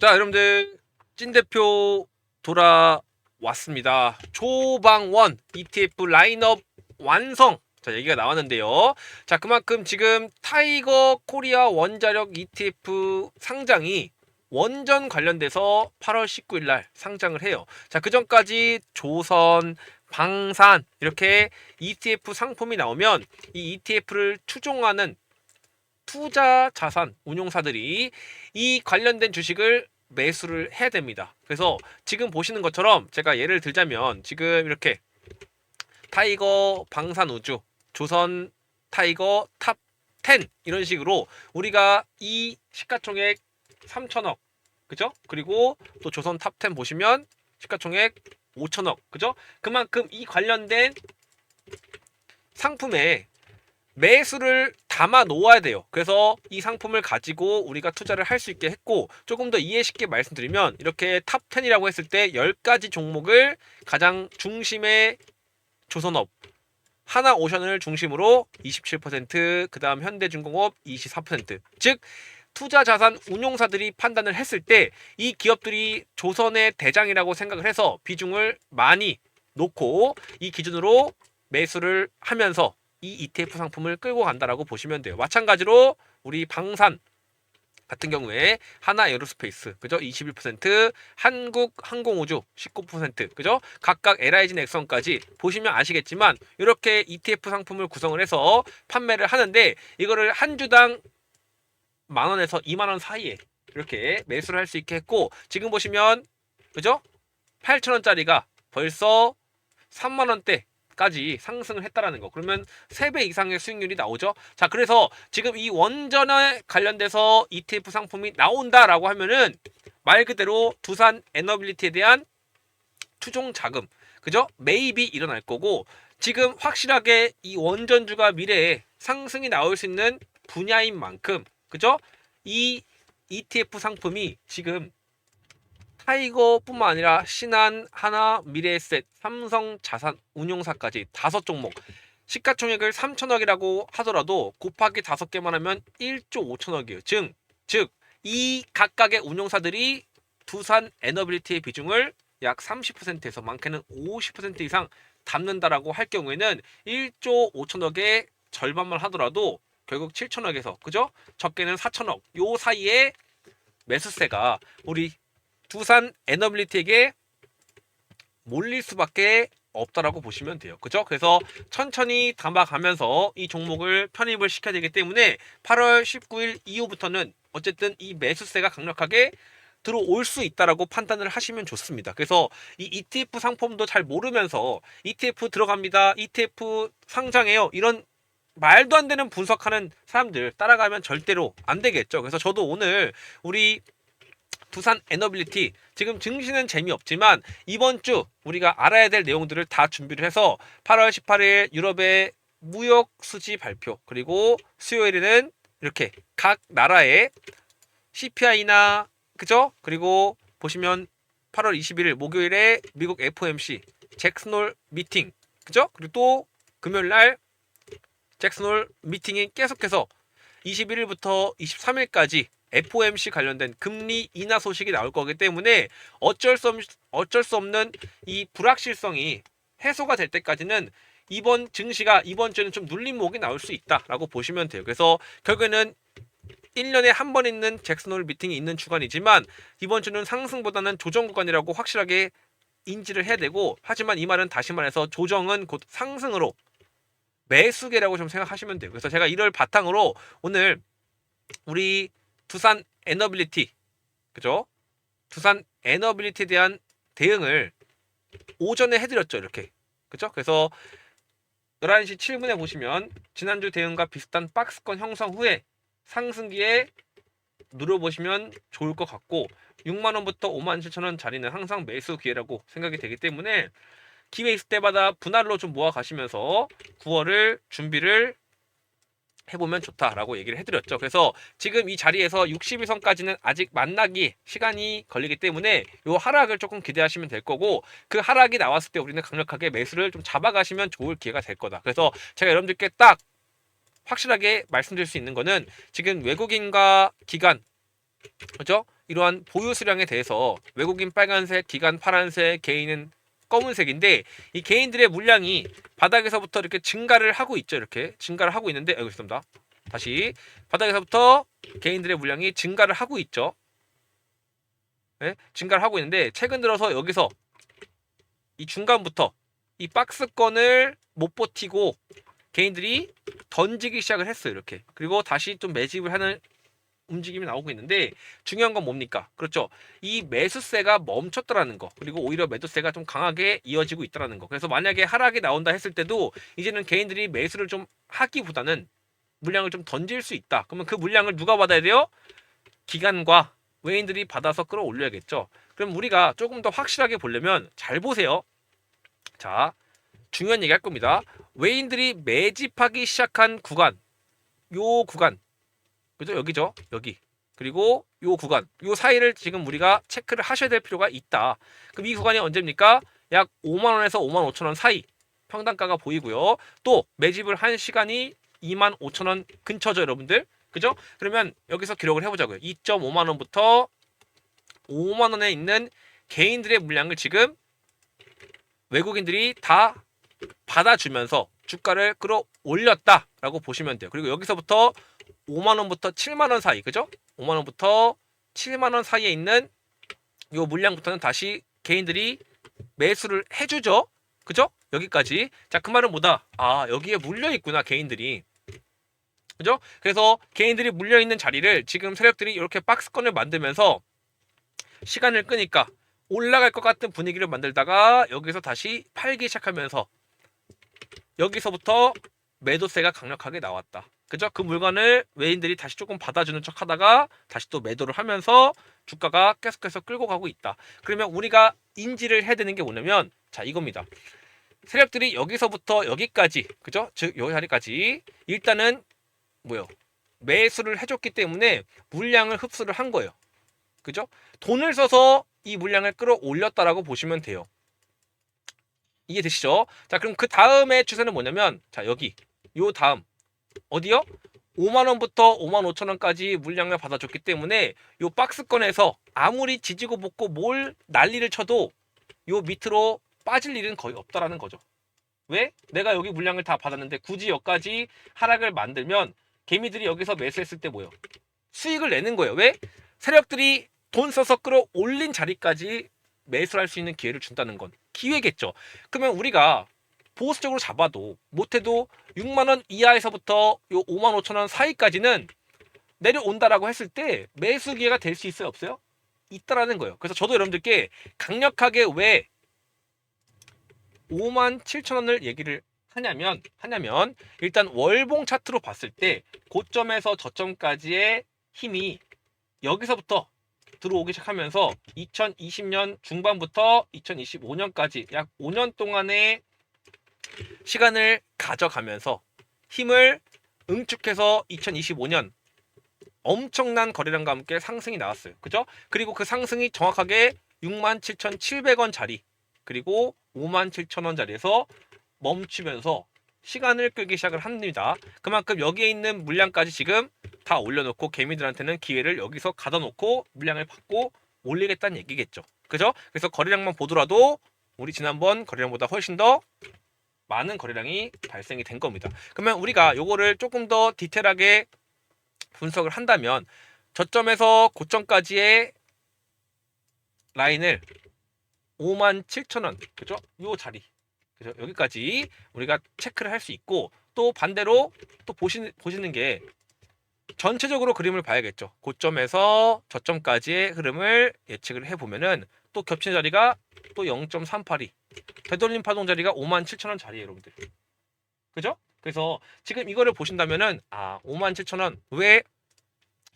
자, 여러분들 찐대표 돌아왔습니다. 조방원 ETF 라인업 완성. 자, 얘기가 나왔는데요. 자, 그만큼 지금 타이거 코리아 원자력 ETF 상장이 원전 관련돼서 8월 19일 날 상장을 해요. 자, 그 전까지 조선, 방산 이렇게 ETF 상품이 나오면 이 ETF를 추종하는 투자 자산 운용사들이 이 관련된 주식을 매수를 해야 됩니다. 그래서 지금 보시는 것처럼 제가 예를 들자면 지금 이렇게 타이거 방산우주, 조선 타이거 탑 10 이런 식으로 우리가 이 시가총액 3천억, 그죠? 그리고 또 조선 탑 10 보시면 시가총액 5천억, 그죠? 그만큼 이 관련된 상품에 매수를 담아 놓아야 돼요. 그래서 이 상품을 가지고 우리가 투자를 할 수 있게 했고, 조금 더 이해 쉽게 말씀드리면 이렇게 탑 10이라고 했을 때 10가지 종목을 가장 중심의 조선업, 하나오션을 중심으로 27%, 그 다음 현대중공업 24%, 즉 투자 자산 운용사들이 판단을 했을 때 이 기업들이 조선의 대장이라고 생각을 해서 비중을 많이 놓고 이 기준으로 매수를 하면서 이 ETF 상품을 끌고 간다라고 보시면 돼요. 마찬가지로 우리 방산 같은 경우에 하나 에어로스페이스, 그죠? 21%, 한국 항공우주 19%, 그죠? 각각 LIG 넥선까지 보시면 아시겠지만 이렇게 ETF 상품을 구성을 해서 판매를 하는데 이거를 한 주당 10,000원에서 20,000원 사이에 이렇게 매수를 할 수 있게 했고, 지금 보시면 그죠? 8,000원짜리가 벌써 3만원대 까지 상승을 했다라는 거. 그러면 3배 이상의 수익률이 나오죠. 자, 그래서 지금 이 원전에 관련돼서 ETF 상품이 나온다라고 하면은 말 그대로 두산 에너빌리티에 대한 추종 자금, 그죠? 매입이 일어날 거고, 지금 확실하게 이 원전주가 미래에 상승이 나올 수 있는 분야인 만큼, 그죠? 이 ETF 상품이 지금 타이거뿐만 아니라 신한, 하나, 미래에셋, 삼성자산 운용사까지 5종목, 시가총액을 3천억이라고 하더라도 곱하기 5개만 하면 1조 5천억이에요. 즉 이 각각의 운용사들이 두산 에너빌리티의 비중을 약 30%에서 많게는 50% 이상 담는다라고 할 경우에는 1조 5천억의 절반만 하더라도 결국 7천억에서, 그죠? 적게는 4천억 요 사이에 매수세가 우리 두산 에너빌리티에게 몰릴 수밖에 없다라고 보시면 돼요. 그죠? 그래서 천천히 담아가면서 이 종목을 편입을 시켜야 되기 때문에 8월 19일 이후부터는 어쨌든 이 매수세가 강력하게 들어올 수 있다라고 판단을 하시면 좋습니다. 그래서 이 ETF 상품도 잘 모르면서 ETF 들어갑니다, ETF 상장해요, 이런 말도 안 되는 분석하는 사람들 따라가면 절대로 안 되겠죠. 그래서 저도 오늘 우리 두산 에너빌리티 지금 증시는 재미없지만 이번 주 우리가 알아야 될 내용들을 다 준비를 해서 8월 18일 유럽의 무역 수지 발표, 그리고 수요일에는 이렇게 각 나라의 CPI나, 그죠? 그리고 보시면 8월 21일 목요일에 미국 FOMC 잭슨홀 미팅, 그죠? 그리고 또 금요일 날 잭슨홀 미팅이 계속해서 21일부터 23일까지 FOMC 관련된 금리 인하 소식이 나올 거기 때문에 어쩔 수 없는 이 불확실성이 해소가 될 때까지는 이번 증시가 이번 주에는 좀 눌림목이 나올 수 있다라고 보시면 돼요. 그래서 결국에는 1년에 한 번 있는 잭슨홀 미팅이 있는 주간이지만 이번 주는 상승보다는 조정 구간이라고 확실하게 인지를 해야 되고, 하지만 이 말은 다시 말해서 조정은 곧 상승으로 매수계라고 좀 생각하시면 돼요. 그래서 제가 이를 바탕으로 오늘 우리 두산 에너빌리티, 그죠? 두산 에너빌리티에 대한 대응을 오전에 해드렸죠, 이렇게. 그죠? 그래서 11시 7분에 보시면 지난주 대응과 비슷한 박스권 형성 후에 상승기에 누려보시면 좋을 것 같고, 6만원부터 57,000원 자리는 항상 매수 기회라고 생각이 되기 때문에 기회 있을 때마다 분할로 좀 모아 가시면서 9월을 준비를 해보면 좋다라고 얘기를 해드렸죠. 그래서 지금 이 자리에서 61선까지는 아직 만나기 시간이 걸리기 때문에 이 하락을 조금 기대하시면 될 거고, 그 하락이 나왔을 때 우리는 강력하게 매수를 좀 잡아가시면 좋을 기회가 될 거다. 그래서 제가 여러분들께 딱 확실하게 말씀드릴 수 있는 거는 지금 외국인과 기관 그죠? 이러한 보유 수량에 대해서 외국인 빨간색, 기관 파란색, 개인은 검은색인데 이 개인들의 물량이 바닥에서부터 이렇게 증가를 하고 있죠. 이렇게 증가를 하고 있는데 여기 있습니다. 다시 바닥에서부터 개인들의 물량이 증가를 하고 있죠. 네? 증가를 하고 있는데 최근 들어서 여기서 이 중간부터 이 박스권을 못 버티고 개인들이 던지기 시작을 했어요. 이렇게. 그리고 다시 좀 매집을 하는 움직임이 나오고 있는데 중요한 건 뭡니까? 그렇죠. 이 매수세가 멈췄더라는 거. 그리고 오히려 매도세가 좀 강하게 이어지고 있더라는 거. 그래서 만약에 하락이 나온다 했을 때도 이제는 개인들이 매수를 좀 하기보다는 물량을 좀 던질 수 있다. 그러면 그 물량을 누가 받아야 돼요? 기관과 외인들이 받아서 끌어올려야겠죠. 그럼 우리가 조금 더 확실하게 보려면 잘 보세요. 자, 중요한 얘기 할 겁니다. 외인들이 매집하기 시작한 구간, 요 구간, 그죠? 여기죠? 여기. 그리고 요 구간, 요 사이를 지금 우리가 체크를 하셔야 될 필요가 있다. 그럼 이 구간이 언제입니까? 약 5만원에서 5만 5천원 사이 평단가가 보이고요. 또 매집을 한 시간이 2만 5천원 근처죠, 여러분들. 그죠? 그러면 여기서 기록을 해보자고요. 2.5만원부터 5만원에 있는 개인들의 물량을 지금 외국인들이 다 받아주면서 주가를 끌어올렸다라고 보시면 돼요. 그리고 여기서부터 5만원부터 7만원 사이, 그죠? 5만원부터 7만원 사이에 있는 요 물량부터는 다시 개인들이 매수를 해주죠. 그죠? 여기까지. 자, 그 말은 뭐다? 아, 여기에 물려있구나, 개인들이. 그죠? 그래서 개인들이 물려있는 자리를 지금 세력들이 이렇게 박스권을 만들면서 시간을 끄니까 올라갈 것 같은 분위기를 만들다가 여기서 다시 팔기 시작하면서 여기서부터 매도세가 강력하게 나왔다. 그죠? 그 물건을 외인들이 다시 조금 받아주는 척 하다가 다시 또 매도를 하면서 주가가 계속해서 끌고 가고 있다. 그러면 우리가 인지를 해야 되는 게 뭐냐면 자, 이겁니다. 세력들이 여기서부터 여기까지, 그죠? 즉 여기 자리까지 일단은 뭐요? 매수를 해줬기 때문에 물량을 흡수를 한 거예요. 그죠? 돈을 써서 이 물량을 끌어올렸다라고 보시면 돼요. 이해되시죠? 자, 그럼 그 다음의 추세는 뭐냐면 자, 여기 요 다음 어디요? 5만원부터 5만 5천원까지 물량을 받아줬기 때문에 요 박스권에서 아무리 지지고 볶고 뭘 난리를 쳐도 요 밑으로 빠질 일은 거의 없다라는 거죠. 왜? 내가 여기 물량을 다 받았는데 굳이 여기까지 하락을 만들면 개미들이 여기서 매수했을 때 뭐예요? 수익을 내는 거예요. 왜? 세력들이 돈 써서 끌어올린 자리까지 매수할 수 있는 기회를 준다는 건 기회겠죠. 그러면 우리가 보수적으로 잡아도 못해도 6만원 이하에서부터 요 5만 5천원 사이까지는 내려온다라고 했을 때 매수 기회가 될 수 있어요? 없어요? 있다라는 거예요. 그래서 저도 여러분들께 강력하게 왜 5만 7천원을 얘기를 하냐면 일단 월봉 차트로 봤을 때 고점에서 저점까지의 힘이 여기서부터 들어오기 시작하면서 2020년 중반부터 2025년까지 약 5년 동안의 시간을 가져가면서 힘을 응축해서 2025년 엄청난 거래량과 함께 상승이 나왔어요. 그죠? 그리고 그 상승이 정확하게 67,700원 자리 그리고 57,000원 자리에서 멈추면서 시간을 끌기 시작을 합니다. 그만큼 여기에 있는 물량까지 지금 다 올려놓고 개미들한테는 기회를 여기서 가다 놓고 물량을 받고 올리겠다는 얘기겠죠. 그죠? 그래서 거래량만 보더라도 우리 지난번 거래량보다 훨씬 더 많은 거래량이 발생이 된 겁니다. 그러면 우리가 요거를 조금 더 디테일하게 분석을 한다면 저점에서 고점까지의 라인을 57,000원, 그죠? 요 자리, 그죠? 여기까지 우리가 체크를 할 수 있고 또 반대로 또 보시는 게 전체적으로 그림을 봐야겠죠. 고점에서 저점까지의 흐름을 예측을 해보면은 또 겹치는 자리가 또 0.382 되돌림 파동 자리가 57,000원 자리예요, 여러분들. 그죠? 그래서 지금 이거를 보신다면은 57,000원 왜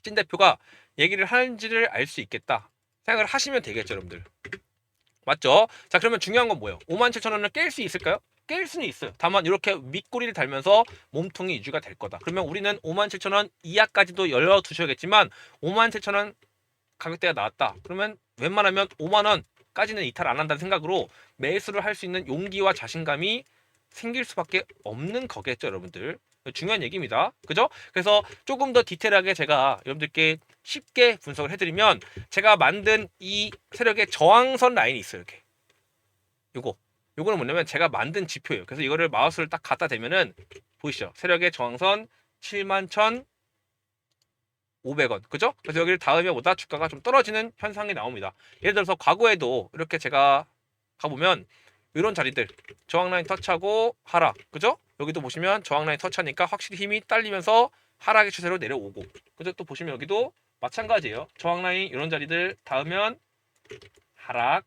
찐 대표가 얘기를 하는지를 알 수 있겠다 생각을 하시면 되겠죠, 여러분들. 맞죠? 자, 그러면 중요한 건 뭐예요? 57,000원을 깰 수 있을까요? 깰 수는 있어요. 다만 이렇게 윗꼬리를 달면서 몸통이 유지가 될 거다. 그러면 우리는 57,000원 이하까지도 열어두셔야겠지만 57,000원 가격대가 나왔다. 그러면 웬만하면 5만원까지는 이탈 안 한다는 생각으로 매수를 할 수 있는 용기와 자신감이 생길 수밖에 없는 거겠죠, 여러분들. 중요한 얘기입니다. 그죠? 그래서 조금 더 디테일하게 제가 여러분들께 쉽게 분석을 해드리면 제가 만든 이 세력의 저항선 라인이 있어요. 이렇게. 요거는 뭐냐면 제가 만든 지표예요. 그래서 이거를 마우스를 딱 갖다 대면은 보이시죠? 세력의 저항선 71,500원. 그죠? 그래서 여기를 닿으면 보다 주가가 좀 떨어지는 현상이 나옵니다. 예를 들어서 과거에도 이렇게 제가 가보면 이런 자리들 저항 라인 터치하고 하락. 그죠? 여기도 보시면 저항 라인 터치하니까 확실히 힘이 딸리면서 하락의 추세로 내려오고. 그죠? 또 보시면 여기도 마찬가지예요. 저항 라인 이런 자리들 닿으면 하락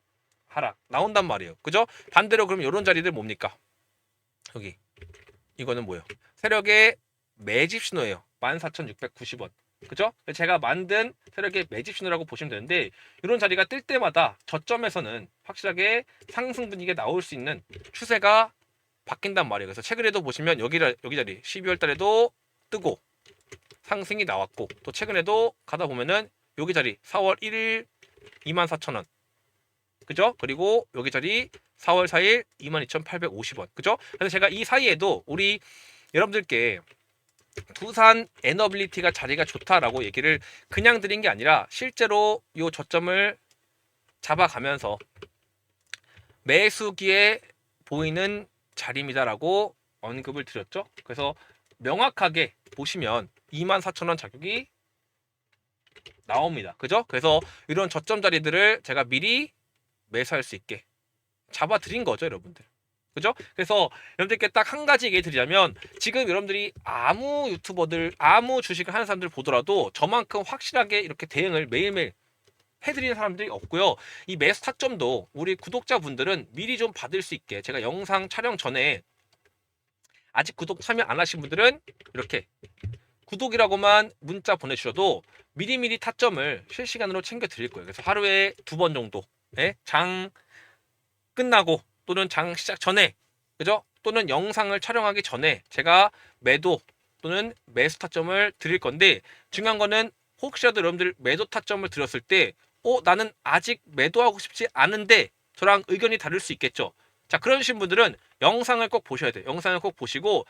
나온단 말이에요. 그죠? 반대로 그럼 이런 자리들 뭡니까? 여기 이거는 뭐예요? 세력의 매집 신호예요. 14,690원. 그죠? 제가 만든 세력의 매집 신호라고 보시면 되는데 이런 자리가 뜰 때마다 저점에서는 확실하게 상승 분위기가 나올 수 있는 추세가 바뀐단 말이에요. 그래서 최근에도 보시면 여기 자리 12월 달에도 뜨고 상승이 나왔고 또 최근에도 가다 보면은 여기 자리 4월 1일 24,000원. 그죠? 그리고 여기 자리 4월 4일 22,850원. 그죠? 그래서 제가 이 사이에도 우리 여러분들께 두산 에너빌리티가 자리가 좋다라고 얘기를 그냥 드린 게 아니라 실제로 이 저점을 잡아가면서 매수기에 보이는 자리입니다라고 언급을 드렸죠. 그래서 명확하게 보시면 24,000원 자격이 나옵니다. 그죠? 그래서 이런 저점 자리들을 제가 미리 매수할 수 있게 잡아드린 거죠, 여러분들. 그죠? 그래서 여러분들께 딱 한 가지 얘기 드리자면 지금 여러분들이 아무 유튜버들, 아무 주식을 하는 사람들 보더라도 저만큼 확실하게 이렇게 대응을 매일매일 해드리는 사람들이 없고요. 이 매수 타점도 우리 구독자분들은 미리 좀 받을 수 있게 제가 영상 촬영 전에 아직 구독 참여 안 하신 분들은 이렇게 구독이라고만 문자 보내주셔도 미리미리 타점을 실시간으로 챙겨 드릴 거예요. 그래서 하루에 2번 정도 장 끝나고 또는 장 시작 전에 그죠? 또는 영상을 촬영하기 전에 제가 매도 또는 매수 타점을 드릴 건데 중요한 거는 혹시라도 여러분들 매도 타점을 드렸을 때 나는 아직 매도하고 싶지 않은데 저랑 의견이 다를 수 있겠죠. 자, 그러신 분들은 영상을 꼭 보셔야 돼요. 영상을 꼭 보시고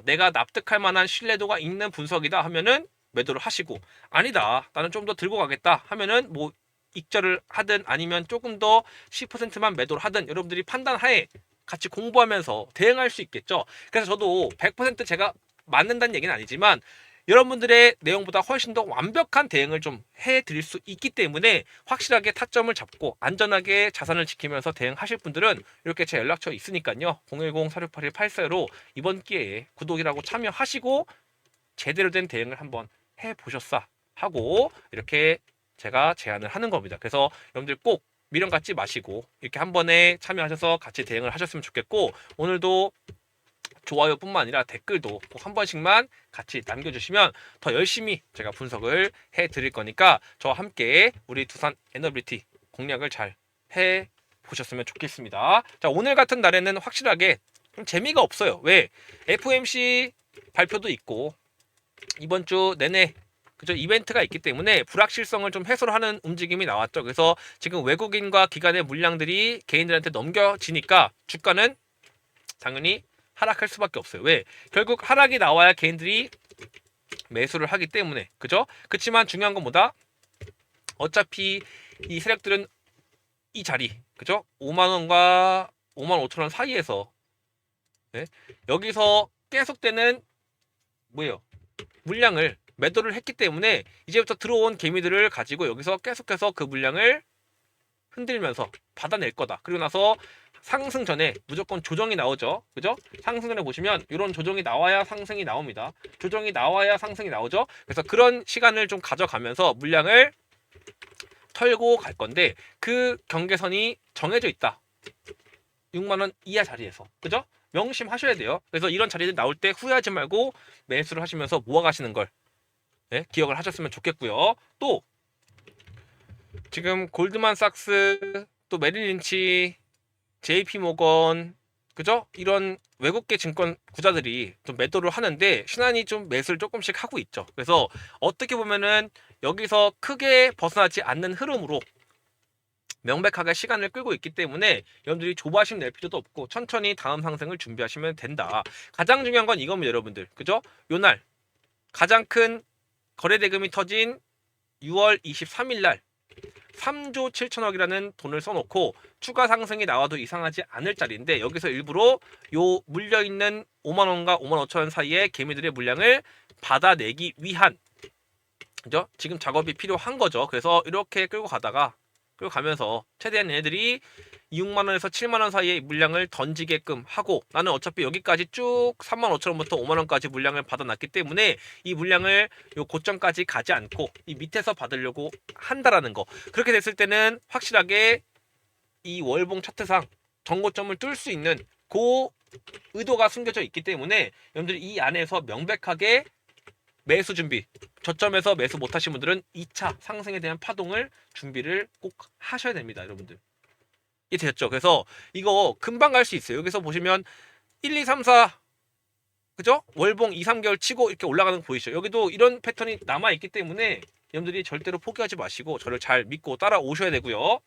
내가 납득할 만한 신뢰도가 있는 분석이다 하면은 매도를 하시고 아니다 나는 좀 더 들고 가겠다 하면은 뭐 익절을 하든 아니면 조금 더 10%만 매도를 하든 여러분들이 판단하에 같이 공부하면서 대응할 수 있겠죠. 그래서 저도 100% 제가 맞는다는 얘기는 아니지만 여러분들의 내용보다 훨씬 더 완벽한 대응을 좀 해드릴 수 있기 때문에 확실하게 타점을 잡고 안전하게 자산을 지키면서 대응하실 분들은 이렇게 제 연락처 있으니까요. 010-4681-84로 이번 기회에 구독이라고 참여하시고 제대로 된 대응을 한번 해보셨사 하고 이렇게 제가 제안을 하는 겁니다. 그래서 여러분들 꼭 미련 갖지 마시고 이렇게 한 번에 참여하셔서 같이 대응을 하셨으면 좋겠고 오늘도 좋아요뿐만 아니라 댓글도 꼭 한 번씩만 같이 남겨주시면 더 열심히 제가 분석을 해드릴 거니까 저와 함께 우리 두산 에너빌리티 공략을 잘 해보셨으면 좋겠습니다. 자, 오늘 같은 날에는 확실하게 좀 재미가 없어요. 왜? FOMC 발표도 있고 이번 주 내내 그죠? 이벤트가 있기 때문에 불확실성을 좀 해소를 하는 움직임이 나왔죠. 그래서 지금 외국인과 기관의 물량들이 개인들한테 넘겨지니까 주가는 당연히 하락할 수밖에 없어요. 왜? 결국 하락이 나와야 개인들이 매수를 하기 때문에 그죠? 그렇지만 중요한 건 뭐다? 어차피 이 세력들은 이 자리 그죠? 5만원과 5만 5천원 사이에서 여기서 계속되는 뭐예요? 물량을 매도를 했기 때문에 이제부터 들어온 개미들을 가지고 여기서 계속해서 그 물량을 흔들면서 받아낼 거다. 그리고 나서 상승 전에 무조건 조정이 나오죠. 그죠? 상승 전에 보시면 이런 조정이 나와야 상승이 나옵니다. 조정이 나와야 상승이 나오죠. 그래서 그런 시간을 좀 가져가면서 물량을 털고 갈 건데 그 경계선이 정해져 있다. 6만원 이하 자리에서. 그죠? 명심하셔야 돼요. 그래서 이런 자리들 나올 때 후회하지 말고 매수를 하시면서 모아가시는 걸 기억을 하셨으면 좋겠고요. 또 지금 골드만삭스 또 메릴린치 JP모건 그죠? 이런 외국계 증권 구자들이 좀 매도를 하는데 신한이 좀 매수를 조금씩 하고 있죠. 그래서 어떻게 보면은 여기서 크게 벗어나지 않는 흐름으로 명백하게 시간을 끌고 있기 때문에 여러분들이 조바심 낼 필요도 없고 천천히 다음 상승을 준비하시면 된다. 가장 중요한 건 이겁니다, 여러분들. 그죠? 요날 가장 큰 거래 대금이 터진 6월 23일 날 3조 7천억이라는 돈을 써놓고 추가 상승이 나와도 이상하지 않을 자리인데 여기서 일부러 요 물려있는 5만원과 5만 5천원 사이의 개미들의 물량을 받아내기 위한, 그죠? 지금 작업이 필요한 거죠. 그래서 이렇게 끌고 가면서 최대한 얘네들이 6만원에서 7만원 사이의 물량을 던지게끔 하고, 나는 어차피 여기까지 쭉 3만 5천원부터 5만원까지 물량을 받아놨기 때문에 이 물량을 요 고점까지 가지 않고 이 밑에서 받으려고 한다라는 거. 그렇게 됐을 때는 확실하게 이 월봉 차트상 전고점을 뚫을 수 있는 그 의도가 숨겨져 있기 때문에 여러분들이 이 안에서 명백하게 매수 준비, 저점에서 매수 못하신 분들은 2차 상승에 대한 파동을 준비를 꼭 하셔야 됩니다, 여러분들. 이게 되셨죠? 그래서 이거 금방 갈 수 있어요. 여기서 보시면 1, 2, 3, 4, 그죠? 월봉 2, 3개월 치고 이렇게 올라가는 거 보이시죠? 여기도 이런 패턴이 남아있기 때문에 여러분들이 절대로 포기하지 마시고 저를 잘 믿고 따라오셔야 되고요.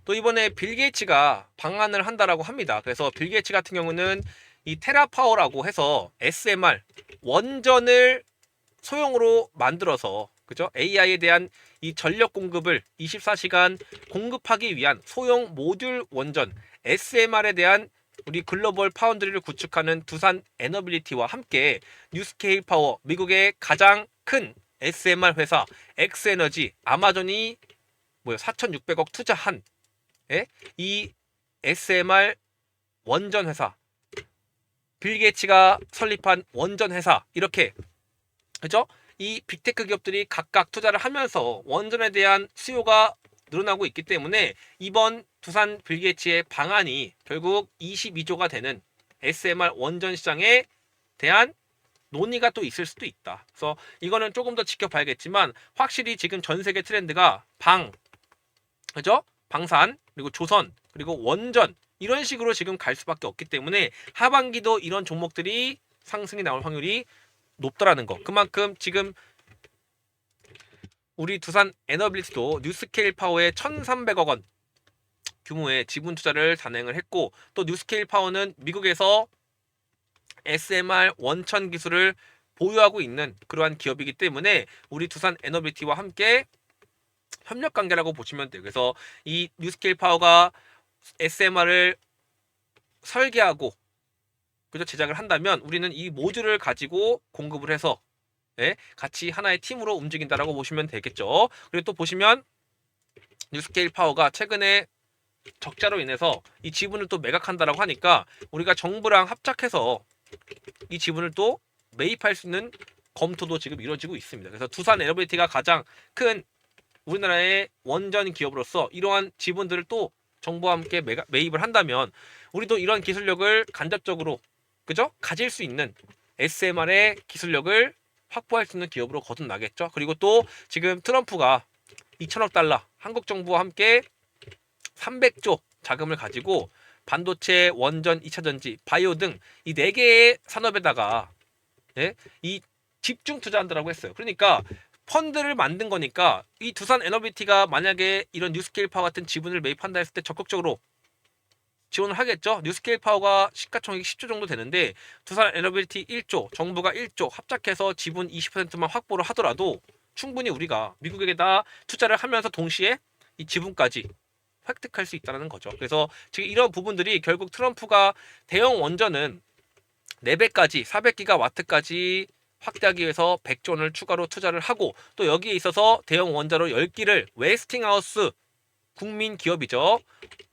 또 이번에 빌 게이츠가 방한을 한다라고 합니다. 그래서 빌 게이츠 같은 경우는 이 테라파워라고 해서 SMR 원전을 소형으로 만들어서, 그죠? AI에 대한 이 전력 공급을 24시간 공급하기 위한 소형 모듈 원전 SMR에 대한 우리 글로벌 파운드리를 구축하는 두산 에너빌리티와 함께 뉴스케일 파워, 미국의 가장 큰 SMR 회사 엑스에너지, 아마존이 4,600억 투자한 이 SMR 원전 회사, 빌 게이츠가 설립한 원전 회사, 이렇게, 그죠? 이 빅테크 기업들이 각각 투자를 하면서 원전에 대한 수요가 늘어나고 있기 때문에 이번 두산 빌 게이츠의 방안이 결국 22조가 되는 SMR 원전 시장에 대한 논의가 또 있을 수도 있다. 그래서 이거는 조금 더 지켜봐야겠지만 확실히 지금 전 세계 트렌드가 그죠? 방산, 그리고 조선, 그리고 원전, 이런 식으로 지금 갈 수밖에 없기 때문에 하반기도 이런 종목들이 상승이 나올 확률이 높더라는 거. 그만큼 지금 우리 두산 에너빌리티도 뉴스케일 파워에 1,300억 원 규모의 지분 투자를 단행을 했고, 또 뉴스케일 파워는 미국에서 SMR 원천 기술을 보유하고 있는 그러한 기업이기 때문에 우리 두산 에너빌리티와 함께 협력 관계라고 보시면 돼요. 그래서 이 뉴스케일 파워가 SMR을 설계하고, 그죠? 제작을 한다면 우리는 이 모듈을 가지고 공급을 해서 같이 하나의 팀으로 움직인다라고 보시면 되겠죠. 그리고 또 보시면 뉴스케일 파워가 최근에 적자로 인해서 이 지분을 또 매각한다라고 하니까 우리가 정부랑 합작해서 이 지분을 또 매입할 수 있는 검토도 지금 이루어지고 있습니다. 그래서 두산 에너빌리티가 가장 큰 우리나라의 원전 기업으로서 이러한 지분들을 또 정부와 함께 매입을 한다면 우리도 이런 기술력을 간접적으로, 그죠? 가질 수 있는 SMR의 기술력을 확보할 수 있는 기업으로 거듭나겠죠. 그리고 또 지금 트럼프가 2천억 달러 한국 정부와 함께 300조 자금을 가지고 반도체, 원전, 2차전지, 바이오 등 이 4개의 산업에다가 이 집중 투자한다라고 했어요. 그러니까 펀드를 만든 거니까 이 두산 에너빌리티가 만약에 이런 뉴스케일 파워 같은 지분을 매입한다 했을 때 적극적으로 지원을 하겠죠. 뉴스케일 파워가 시가총액이 10조 정도 되는데 두산 에너빌리티 1조, 정부가 1조 합작해서 지분 20%만 확보를 하더라도 충분히 우리가 미국에다 투자를 하면서 동시에 이 지분까지 획득할 수 있다는 거죠. 그래서 지금 이런 부분들이 결국 트럼프가 대형 원전은 4배까지 400기가와트까지 확대하기 위해서 100조 원을 추가로 투자를 하고, 또 여기에 있어서 대형 원자로 10기를 웨스팅하우스 국민 기업이죠.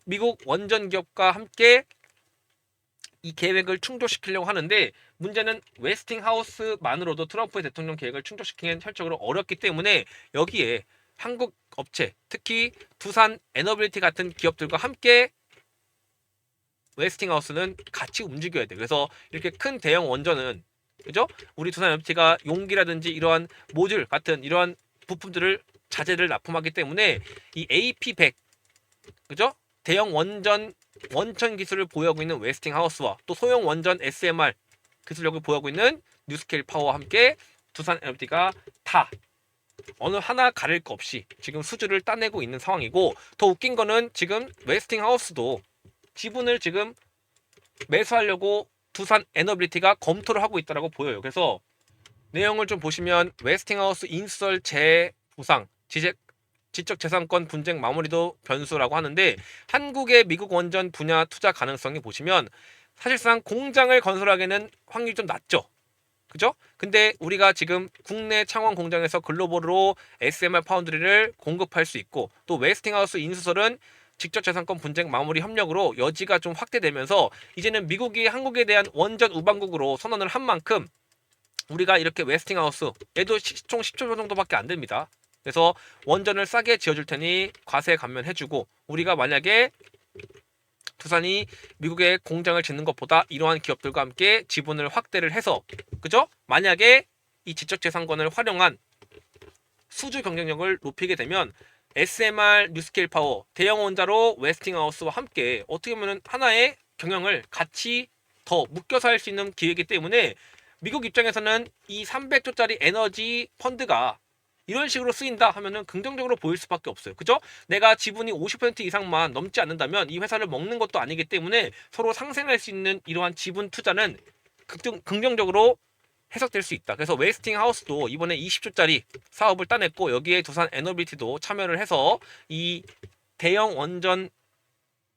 미국 원전 기업과 함께 이 계획을 충족시키려고 하는데 문제는 웨스팅하우스만으로도 트럼프의 대통령 계획을 충족시키기는 혈적으로 어렵기 때문에 여기에 한국 업체, 특히 두산 에너빌리티 같은 기업들과 함께 웨스팅하우스는 같이 움직여야 돼. 그래서 이렇게 큰 대형 원전은, 그죠? 우리 두산 에너빌리티가 용기라든지 이러한 모듈 같은 이러한 부품들을 자재를 납품하기 때문에 이 AP100, 그죠? 대형 원전 원천 기술을 보유하고 있는 웨스팅하우스와 또 소형 원전 SMR 기술력을 보유하고 있는 뉴스케일 파워와 함께 두산 에너빌리티가 다 어느 하나 가릴 거 없이 지금 수주를 따내고 있는 상황이고, 더 웃긴 거는 지금 웨스팅하우스도 지분을 지금 매수하려고 두산 에너빌리티가 검토를 하고 있다고 보여요. 그래서 내용을 좀 보시면 웨스팅하우스 인수설 재부상, 지적재산권 분쟁 마무리도 변수라고 하는데, 한국의 미국 원전 분야 투자 가능성이 보시면 사실상 공장을 건설하기에는 확률이 좀 낮죠. 그죠? 근데 우리가 지금 국내 창원 공장에서 글로벌로 SMR 파운드리를 공급할 수 있고, 또 웨스팅하우스 인수설은 직접재산권 분쟁 마무리 협력으로 여지가 좀 확대되면서 이제는 미국이 한국에 대한 원전 우방국으로 선언을 한 만큼 우리가 이렇게 웨스팅하우스, 얘도 총 10조 정도밖에 안 됩니다. 그래서 원전을 싸게 지어줄 테니 과세 감면해주고, 우리가 만약에 두산이 미국에 공장을 짓는 것보다 이러한 기업들과 함께 지분을 확대를 해서, 그죠? 만약에 이 지적재산권을 활용한 수주 경쟁력을 높이게 되면 SMR 뉴스케일 파워 대형 원자로 웨스팅하우스와 함께 어떻게 보면 하나의 경영을 같이 더 묶여서 할 수 있는 기회이기 때문에 미국 입장에서는 이 300조짜리 에너지 펀드가 이런 식으로 쓰인다 하면은 긍정적으로 보일 수밖에 없어요. 그죠? 내가 지분이 50% 이상만 넘지 않는다면 이 회사를 먹는 것도 아니기 때문에 서로 상생할 수 있는 이러한 지분 투자는 긍정적으로 해석될 수 있다. 그래서 웨스팅하우스도 이번에 20조짜리 사업을 따냈고, 여기에 두산 에너빌리티도 참여를 해서 이 대형 원전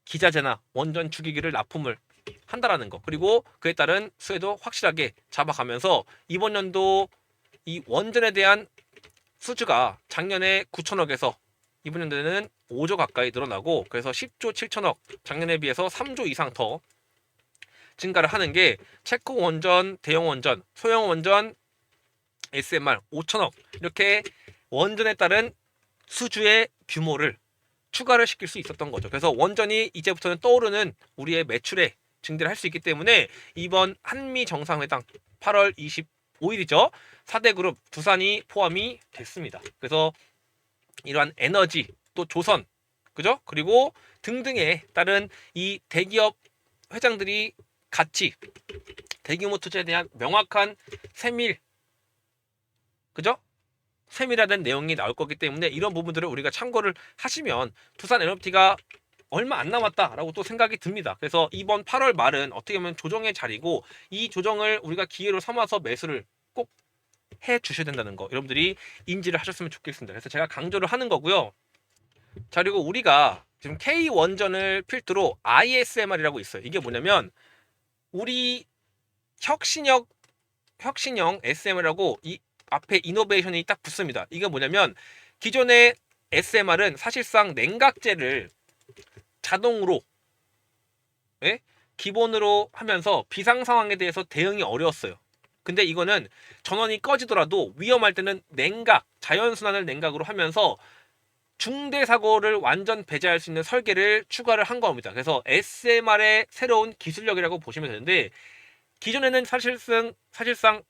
기자재나 원전 주기기를 납품을 한다라는 거, 그리고 그에 따른 수혜도 확실하게 잡아가면서 이번 연도 이 원전에 대한 수주가 작년에 9천억에서 이번 연도에는 5조 가까이 늘어나고, 그래서 10조 7천억, 작년에 비해서 3조 이상 더 증가를 하는 게 체코 원전, 대형 원전, 소형 원전, SMR 5천억, 이렇게 원전에 따른 수주의 규모를 추가를 시킬 수 있었던 거죠. 그래서 원전이 이제부터는 떠오르는 우리의 매출의 증대를 할 수 있기 때문에 이번 한미 정상회담 8월 25일이죠. 4대 그룹 두산이 포함이 됐습니다. 그래서 이러한 에너지, 또 조선, 그죠? 그리고 등등에 따른 이 대기업 회장들이 같이 대규모 투자에 대한 명확한 세밀, 그죠? 세밀화된 내용이 나올 거기 때문에 이런 부분들을 우리가 참고를 하시면 두산 에너비티가 얼마 안 남았다라고 또 생각이 듭니다. 그래서 이번 8월 말은 어떻게 보면 조정의 자리고, 이 조정을 우리가 기회로 삼아서 매수를 꼭 해 주셔야 된다는 거 여러분들이 인지를 하셨으면 좋겠습니다. 그래서 제가 강조를 하는 거고요. 자, 그리고 우리가 지금 K 원전을 필두로 ISMR이라고 있어요. 이게 뭐냐면 우리 혁신형 SMR이라고 이 앞에 이노베이션이 딱 붙습니다. 이게 뭐냐면 기존의 SMR은 사실상 냉각제를 자동으로, 예? 기본으로 하면서 비상 상황에 대해서 대응이 어려웠어요. 근데 이거는 전원이 꺼지더라도 위험할 때는 냉각, 자연순환을 냉각으로 하면서 중대 사고를 완전 배제할 수 있는 설계를 추가를 한 겁니다. 그래서 SMR의 새로운 기술력이라고 보시면 되는데, 기존에는 사실상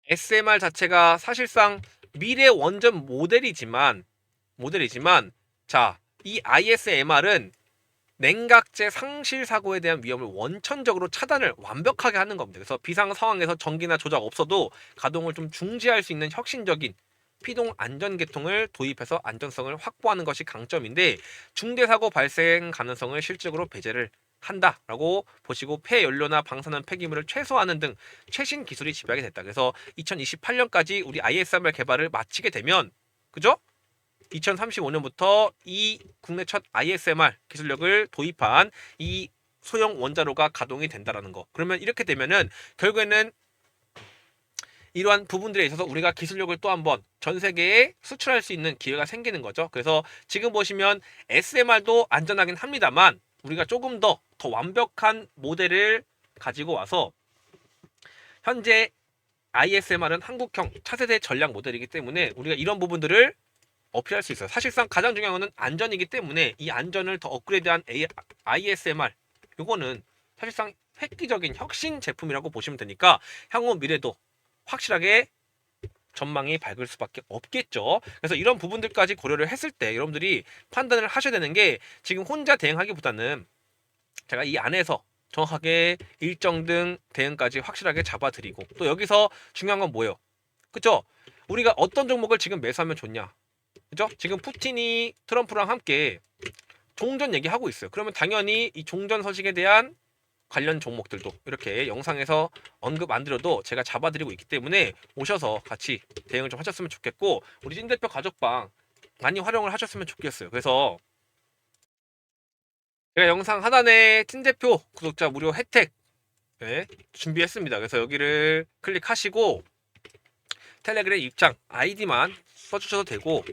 SMR 자체가 사실상 미래 원전 모델이지만 자, 이 ISMR은 냉각제 상실 사고에 대한 위험을 원천적으로 차단을 완벽하게 하는 겁니다. 그래서 비상 상황에서 전기나 조작 없어도 가동을 좀 중지할 수 있는 혁신적인 피동 안전 계통을 도입해서 안전성을 확보하는 것이 강점인데, 중대 사고 발생 가능성을 실질적으로 배제를 한다라고 보시고, 폐연료나 방사능 폐기물을 최소화하는 등 최신 기술이 집약이 됐다. 그래서 2028년까지 우리 ISMR 개발을 마치게 되면, 그죠? 2035년부터 이 국내 첫 ISMR 기술력을 도입한 이 소형 원자로가 가동이 된다라는 거. 그러면 이렇게 되면은 결국에는 이러한 부분들에 있어서 우리가 기술력을 또 한번 전 세계에 수출할 수 있는 기회가 생기는 거죠. 그래서 지금 보시면 SMR도 안전하긴 합니다만 우리가 조금 더 완벽한 모델을 가지고 와서, 현재 ISMR은 한국형 차세대 전략 모델이기 때문에 우리가 이런 부분들을 어필할 수 있어요. 사실상 가장 중요한 것은 안전이기 때문에 이 안전을 더 업그레이드한 ISMR, 요거는 사실상 획기적인 혁신 제품이라고 보시면 되니까 향후 미래도 확실하게 전망이 밝을 수밖에 없겠죠. 그래서 이런 부분들까지 고려를 했을 때 여러분들이 판단을 하셔야 되는 게, 지금 혼자 대응하기보다는 제가 이 안에서 정확하게 일정 등 대응까지 확실하게 잡아드리고, 또 여기서 중요한 건 뭐예요? 그죠? 우리가 어떤 종목을 지금 매수하면 좋냐? 그죠? 지금 푸틴이 트럼프랑 함께 종전 얘기하고 있어요. 그러면 당연히 이 종전 서식에 대한 관련 종목들도 이렇게 영상에서 언급 안 드려도 제가 잡아드리고 있기 때문에 오셔서 같이 대응을 좀 하셨으면 좋겠고, 우리 찐 대표 가족방 많이 활용을 하셨으면 좋겠어요. 그래서 제가 영상 하단에 찐 대표 구독자 무료 혜택 준비했습니다. 그래서 여기를 클릭하시고 텔레그램 입장 아이디만 써주셔도 되고,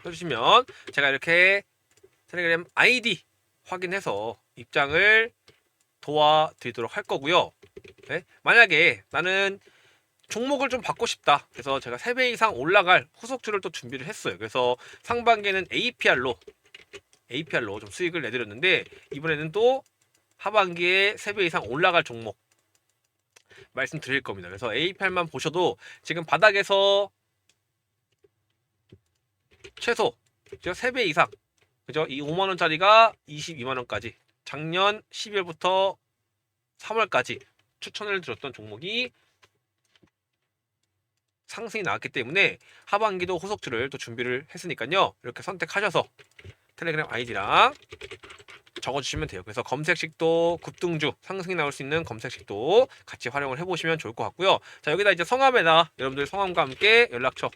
써주시면 제가 이렇게 텔레그램 아이디 확인해서 입장을 도와드리도록 할 거고요. 만약에 나는 종목을 좀 받고 싶다, 그래서 제가 3배 이상 올라갈 후속주를 또 준비를 했어요. 그래서 상반기에는 APR로 좀 수익을 내드렸는데, 이번에는 또 하반기에 3배 이상 올라갈 종목 말씀드릴 겁니다. 그래서 APR만 보셔도 지금 바닥에서 최소 3배 이상, 그죠? 이 5만원짜리가 22만원까지 작년 12월부터 3월까지 추천을 드렸던 종목이 상승이 나왔기 때문에 하반기도 후속주를 또 준비를 했으니까요. 이렇게 선택하셔서 텔레그램 아이디랑 적어주시면 돼요. 그래서 검색식도 급등주 상승이 나올 수 있는 검색식도 같이 활용을 해보시면 좋을 것 같고요. 자, 여기다 이제 성함에다 여러분들 성함과 함께 연락처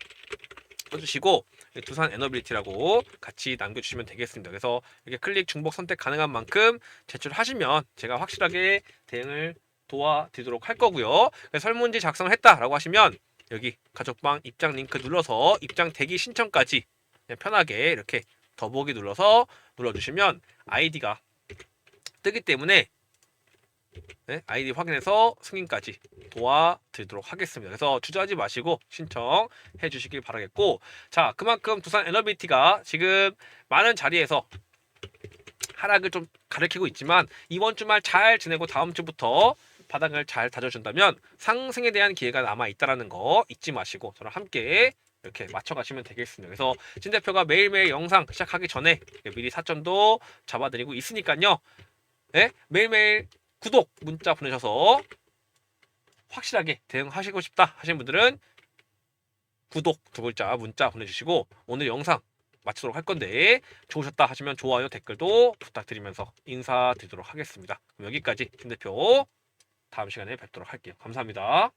써주시고 두산 에너빌리티라고 같이 남겨주시면 되겠습니다. 그래서 이렇게 클릭 중복 선택 가능한 만큼 제출하시면 제가 확실하게 대응을 도와드리도록 할 거고요. 설문지 작성을 했다라고 하시면 여기 가족방 입장 링크 눌러서 입장 대기 신청까지 편하게 이렇게 더보기 눌러서 눌러주시면 아이디가 뜨기 때문에 아이디 확인해서 승인까지 도와드리도록 하겠습니다. 그래서 주저하지 마시고 신청해 주시길 바라겠고, 자, 그만큼 두산 에너비티가 지금 많은 자리에서 하락을 좀 가리키고 있지만 이번 주말 잘 지내고 다음 주부터 바닥을 잘 다져준다면 상승에 대한 기회가 남아 있다는 거 잊지 마시고 저랑 함께 이렇게 맞춰가시면 되겠습니다. 그래서 진 대표가 매일매일 영상 시작하기 전에 미리 사점도 잡아드리고 있으니까요. 매일매일 구독 문자 보내셔서 확실하게 대응하시고 싶다 하시는 분들은 구독 2글자 문자 보내주시고, 오늘 영상 마치도록 할 건데 좋으셨다 하시면 좋아요 댓글도 부탁드리면서 인사드리도록 하겠습니다. 그럼 여기까지 진 대표, 다음 시간에 뵙도록 할게요. 감사합니다.